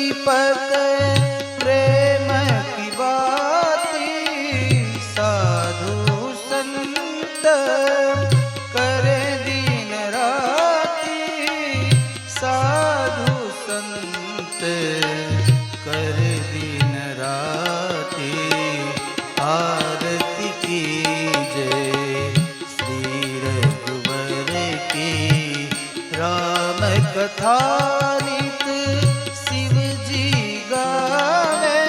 दीपक प्रेम की बाती, साधु संत करे दिन राती, साधु संत करे दिन राती। आरती की जय श्री रघुवर की, राम कथा नित शिव जी गावे,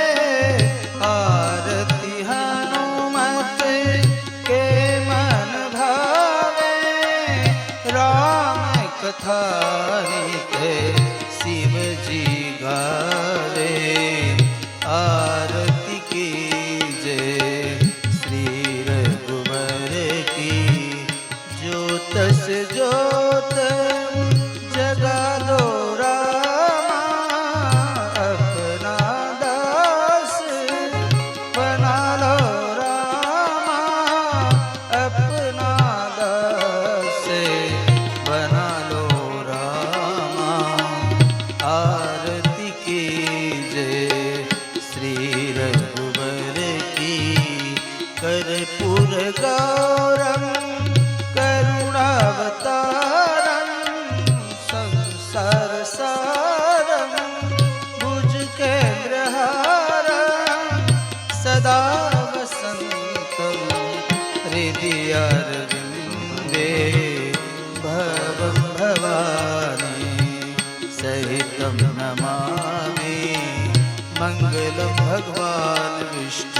आरती हनुमत के मन भावे, राम कथा नित शिव जी गावे। आरती की जय श्री रघुवर की, ज्योत से ज्योत जगा दो रामा, अपना दास बना लो रामा, अपना दास बना लो रामा। आरती की जय श्री रघुवर की, कर्पूर गौरम करुणावतारम, संसार सारम भुजगेन्द्रहारम, सदा वसन्तं हृदयारविन्दे, भवं भवानी सहितं नमामि, मङ्गलं भगवान् विष्णु